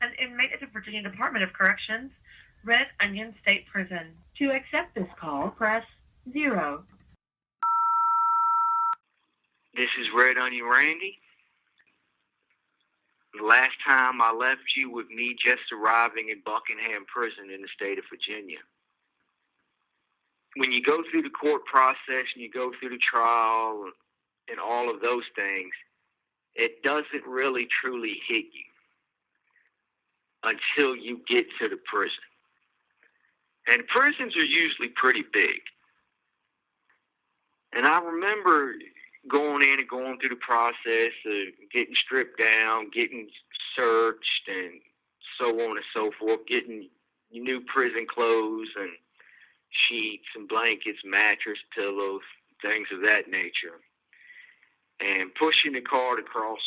An inmate at the Virginia Department of Corrections, Red Onion State Prison. To accept this call, press 0. This is Red Onion Randy. The last time I left you with me just arriving in Buckingham Prison in the state of Virginia. When you go through the court process and you go through the trial and all of those things, it doesn't really truly hit you until you get to the prison. And prisons are usually pretty big. And I remember going in and going through the process of getting stripped down, getting searched, and so on and so forth, getting new prison clothes and sheets and blankets, mattress, pillows, things of that nature, and pushing the cart across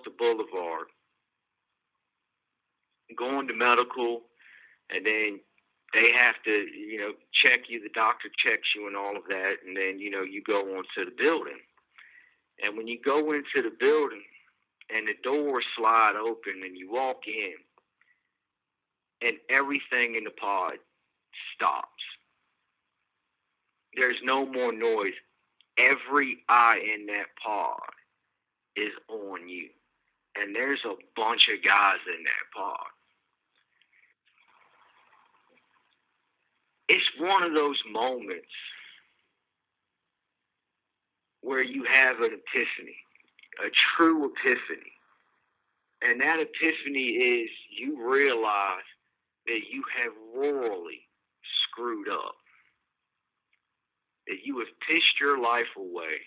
the boulevard, going to medical, and then they have to, check you, the doctor checks you and all of that, and then, you go on to the building. And when you go into the building and the doors slide open and you walk in and everything in the pod stops. There's no more noise. Every eye in that pod is on you. And there's a bunch of guys in that pod. It's one of those moments where you have an epiphany, a true epiphany. And that epiphany is you realize that you have royally screwed up. That you have pissed your life away.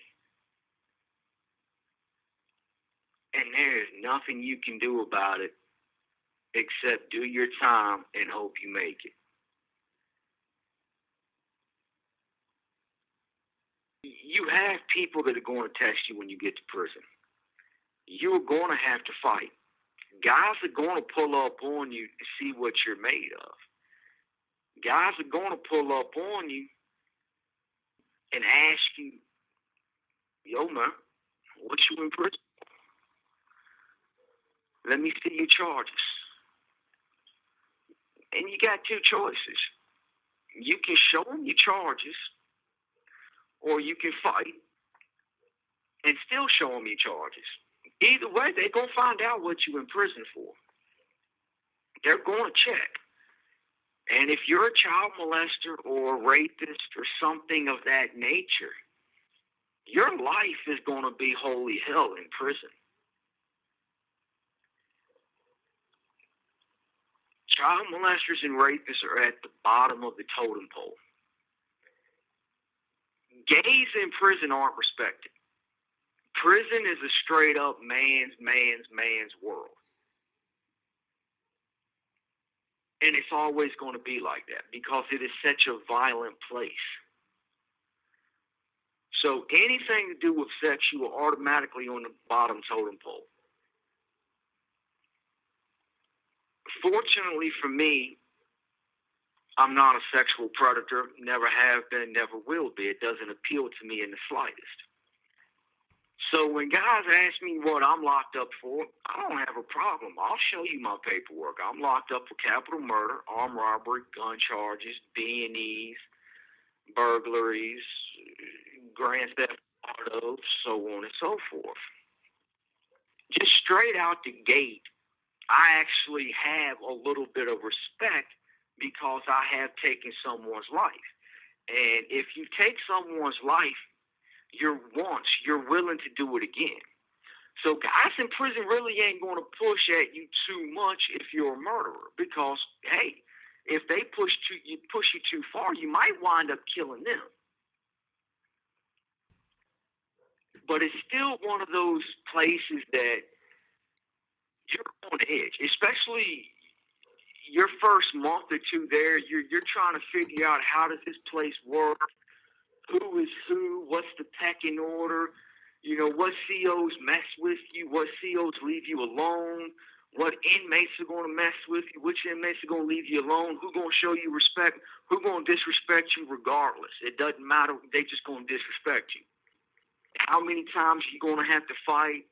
And there is nothing you can do about it except do your time and hope you make it. You have people that are going to test you when you get to prison. You're going to have to fight. Guys are going to pull up on you to see what you're made of. Guys are going to pull up on you and ask you, yo, man, what you in prison? Let me see your charges. And you got two choices. You can show them your charges, or you can fight and still show them your charges. Either way, they're going to find out what you're in prison for. They're going to check. And if you're a child molester or a rapist or something of that nature, your life is going to be holy hell in prison. Child molesters and rapists are at the bottom of the totem pole. Gays in prison aren't respected. Prison is a straight up man's world. And it's always going to be like that because it is such a violent place. So anything to do with sex, you are automatically on the bottom totem pole. Fortunately for me, I'm not a sexual predator, never have been, never will be. It doesn't appeal to me in the slightest. So when guys ask me what I'm locked up for, I don't have a problem. I'll show you my paperwork. I'm locked up for capital murder, armed robbery, gun charges, B&Es, burglaries, grand theft auto, so on and so forth. Just straight out the gate, I actually have a little bit of respect because I have taken someone's life. And if you take someone's life, you're willing to do it again. So guys in prison really ain't going to push at you too much if you're a murderer because, hey, if they push you too far, you might wind up killing them. But it's still one of those places that you're on edge, especially your first month or two there. You're trying to figure out how does this place work, who is who, what's the pecking order, what COs mess with you, what COs leave you alone, what inmates are going to mess with you, which inmates are going to leave you alone, who's going to show you respect, who's going to disrespect you regardless. It doesn't matter. They just going to disrespect you. How many times you going to have to fight?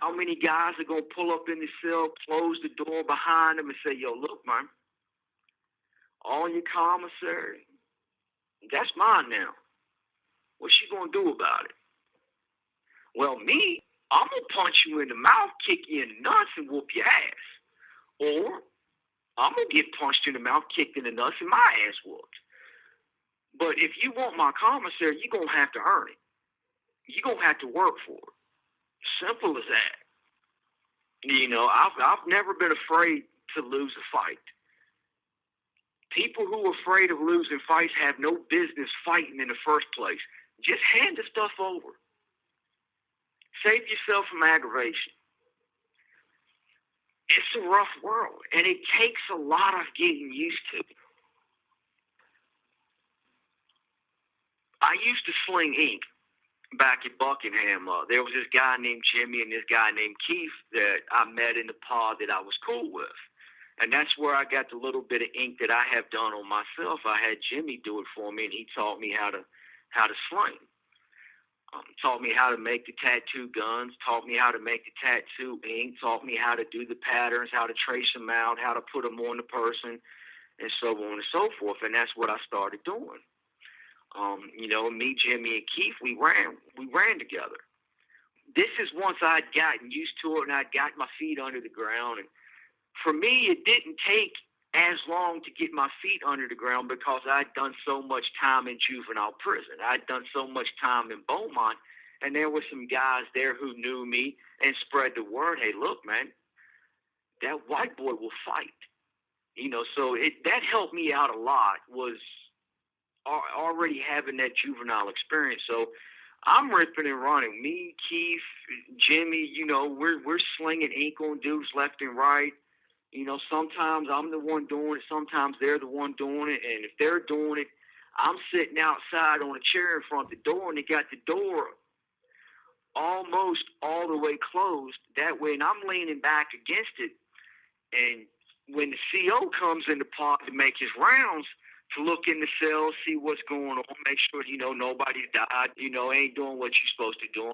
How many guys are going to pull up in the cell, close the door behind them, and say, yo, look, man, all your commissary, that's mine now. What's she going to do about it? Well, me, I'm going to punch you in the mouth, kick you in the nuts, and whoop your ass. Or I'm going to get punched in the mouth, kicked in the nuts, and my ass whooped. But if you want my commissary, you're going to have to earn it. You're going to have to work for it. Simple as that. You know, I've never been afraid to lose a fight. People who are afraid of losing fights have no business fighting in the first place. Just hand the stuff over. Save yourself from aggravation. It's a rough world, and it takes a lot of getting used to. I used to sling ink back at Buckingham. There was this guy named Jimmy and this guy named Keith that I met in the pod that I was cool with. And that's where I got the little bit of ink that I have done on myself. I had Jimmy do it for me, and he taught me how to sling. Taught me how to make the tattoo guns, taught me how to make the tattoo ink, taught me how to do the patterns, how to trace them out, how to put them on the person, and so on and so forth. And that's what I started doing. You know, me, Jimmy, and Keith, we ran together. This is once I'd gotten used to it and I'd got my feet under the ground. And for me, it didn't take as long to get my feet under the ground because I'd done so much time in juvenile prison. I'd done so much time in Beaumont, and there were some guys there who knew me and spread the word, hey, look, man, that white boy will fight. You know, so that helped me out a lot, was already having that juvenile experience. So I'm ripping and running. Me, Keith, Jimmy, you know, we're slinging ink on dudes left and right. You know, sometimes I'm the one doing it. Sometimes they're the one doing it. And if they're doing it, I'm sitting outside on a chair in front of the door, and they got the door almost all the way closed. That way, and I'm leaning back against it. And when the CO comes in the pod to make his rounds, to look in the cell, see what's going on, make sure, you know, nobody's died, you know, ain't doing what you're supposed to do,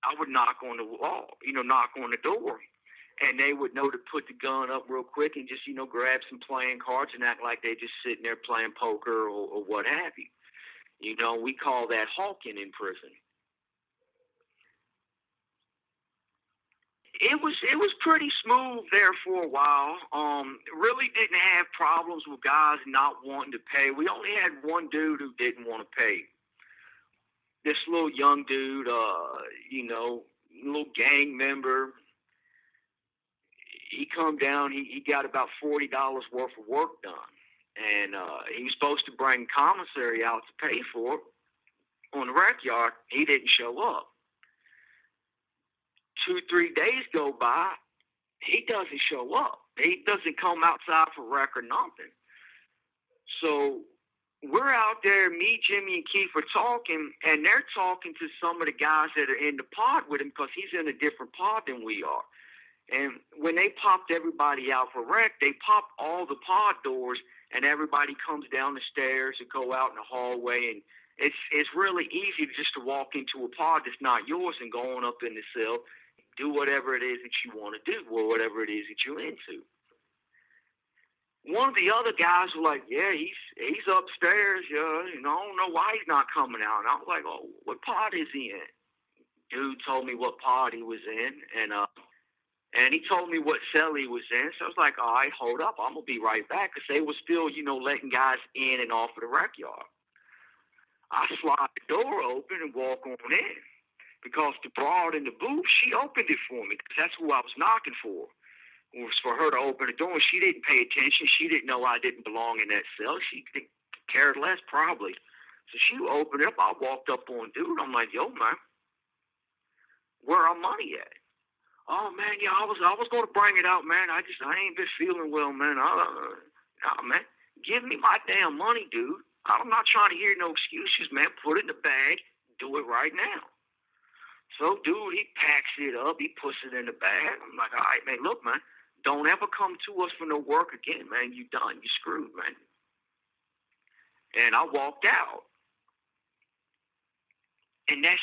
I would knock on the wall, you know, knock on the door. And they would know to put the gun up real quick and just, you know, grab some playing cards and act like they're just sitting there playing poker or what have you. You know, we call that hawking in prison. It was pretty smooth there for a while. Really didn't have problems with guys not wanting to pay. We only had one dude who didn't want to pay. This little young dude, you know, little gang member. He come down, he got about $40 worth of work done. And he was supposed to bring commissary out to pay for it on the rec yard. He didn't show up. 2-3 days go by, he doesn't show up. He doesn't come outside for rec or nothing. So we're out there, me, Jimmy, and Keith are talking, and they're talking to some of the guys that are in the pod with him because he's in a different pod than we are. And when they popped everybody out for rec, they popped all the pod doors, and everybody comes down the stairs and go out in the hallway. And it's really easy just to walk into a pod that's not yours and go on up in the cell, do whatever it is that you want to do or whatever it is that you're into. One of the other guys was like, yeah, he's upstairs. You know, I don't know why he's not coming out. And I was like, oh, what pod is he in? Dude told me what pod he was in, and he told me what cell he was in. So I was like, all right, hold up. I'm going to be right back. Because they were still, you know, letting guys in and off of the rec yard. I slide the door open and walk on in. Because the broad in the booth, she opened it for me. Because that's who I was knocking for. It was for her to open the door. And she didn't pay attention. She didn't know I didn't belong in that cell. She cared less, probably. So she opened it up. I walked up on dude. I'm like, yo, man, where our money at? Oh, man, yeah, I was going to bring it out, man. I ain't been feeling well, man. Nah, man, give me my damn money, dude. I'm not trying to hear no excuses, man. Put it in the bag. Do it right now. So, dude, he packs it up. He puts it in the bag. I'm like, all right, man, look, man, don't ever come to us for no work again, man. You done. You screwed, man. And I walked out. And that's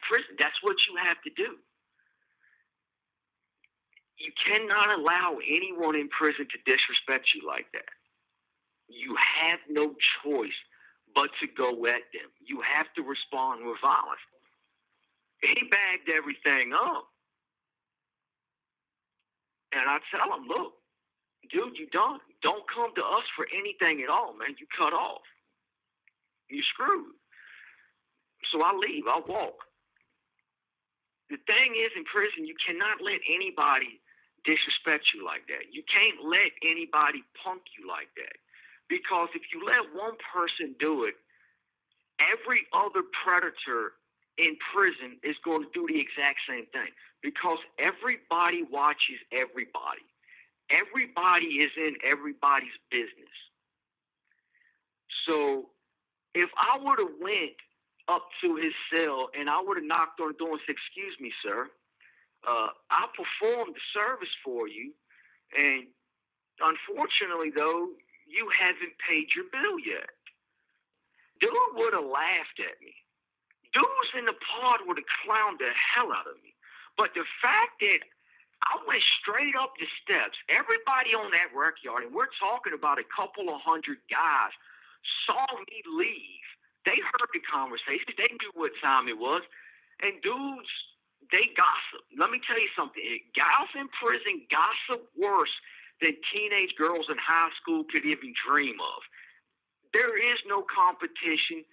prison. That's what you have to do. You cannot allow anyone in prison to disrespect you like that. You have no choice but to go at them. You have to respond with violence. He bagged everything up. And I tell him, look, dude, you don't come to us for anything at all, man. You cut off. You screwed. So I leave. I walk. The thing is, in prison, you cannot let anybody disrespect you like that. You can't let anybody punk you like that. Because if you let one person do it, every other predator in prison is going to do the exact same thing. Because everybody watches everybody. Everybody is in everybody's business. So if I would have went up to his cell and I would have knocked on the door and said, excuse me, sir, I performed the service for you, and unfortunately, though, you haven't paid your bill yet. Dude would have laughed at me. Dudes in the pod would have clowned the hell out of me. But the fact that I went straight up the steps, everybody on that rec yard, and we're talking about a couple of hundred guys, saw me leave. They heard the conversation. They knew what time it was. And dudes, they gossip. Let me tell you something. Guys in prison gossip worse than teenage girls in high school could even dream of. There is no competition.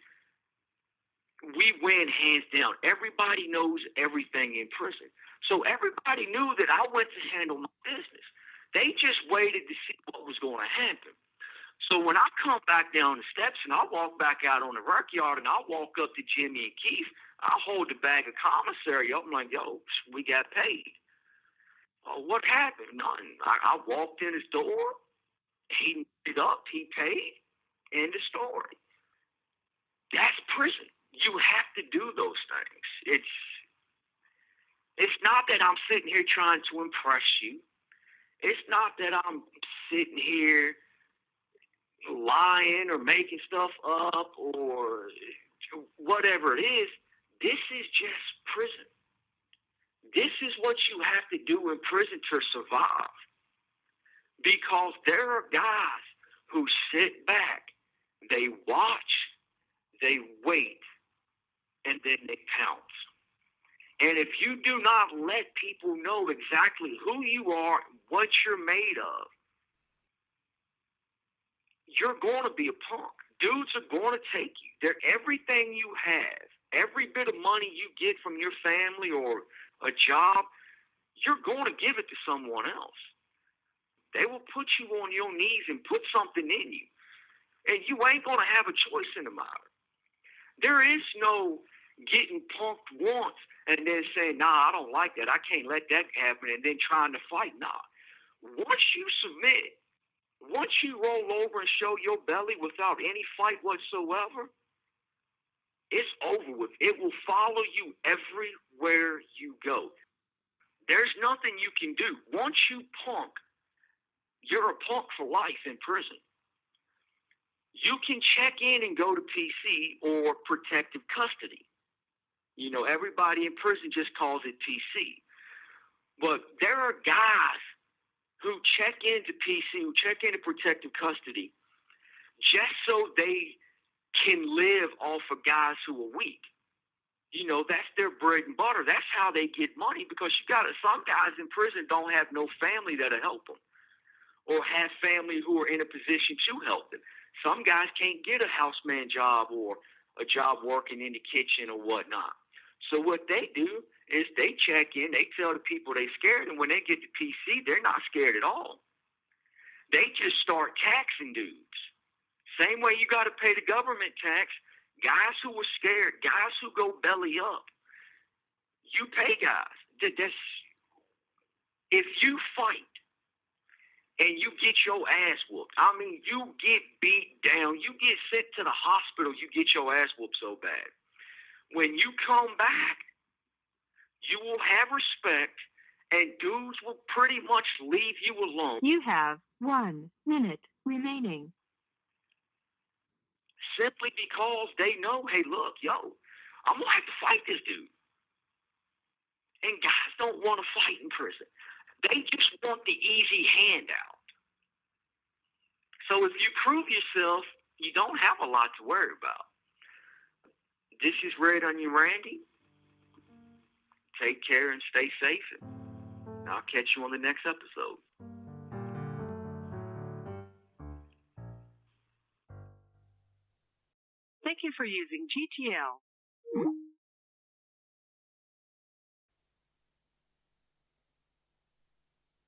We win hands down. Everybody knows everything in prison. So everybody knew that I went to handle my business. They just waited to see what was going to happen. So when I come back down the steps and I walk back out on the rec yard and I walk up to Jimmy and Keith, I hold the bag of commissary up. I'm like, yo, we got paid. What happened? Nothing. I walked in his door. He picked it up. He paid. End of story. That's prison. You have to do those things. It's not that I'm sitting here trying to impress you. It's not that I'm sitting here lying or making stuff up or whatever it is. This is just prison. This is what you have to do in prison to survive. Because there are guys who sit back, they watch, they wait, and then they pounce. And if you do not let people know exactly who you are, what you're made of, you're going to be a punk. Dudes are going to take you. They're everything you have, every bit of money you get from your family or a job, you're going to give it to someone else. They will put you on your knees and put something in you. And you ain't going to have a choice in the matter. There is no getting punked once and then saying, nah, I don't like that. I can't let that happen, and then trying to fight. Nah. Once you submit, once you roll over and show your belly without any fight whatsoever, it's over with. It will follow you everywhere you go. There's nothing you can do. Once you punk, you're a punk for life in prison. You can check in and go to PC or protective custody. You know, everybody in prison just calls it PC. But there are guys who check into PC, who check into protective custody, just so they can live off of guys who are weak. You know, that's their bread and butter. That's how they get money, because some guys in prison don't have no family that'll help them, or have family who are in a position to help them. Some guys can't get a houseman job or a job working in the kitchen or whatnot. So what they do is they check in, they tell the people they're scared, and when they get to PC, they're not scared at all. They just start taxing dudes. Same way you got to pay the government tax. Guys who are scared, guys who go belly up, you pay guys. If you fight and you get your ass whooped, I mean, you get beat down, you get sent to the hospital, you get your ass whooped so bad. When you come back, you will have respect, and dudes will pretty much leave you alone. You have 1 minute remaining. Simply because they know, hey, look, yo, I'm going to have to fight this dude. And guys don't want to fight in prison. They just want the easy handout. So if you prove yourself, you don't have a lot to worry about. This is Red Onion Randy. Take care and stay safe. And I'll catch you on the next episode. Thank you for using GTL.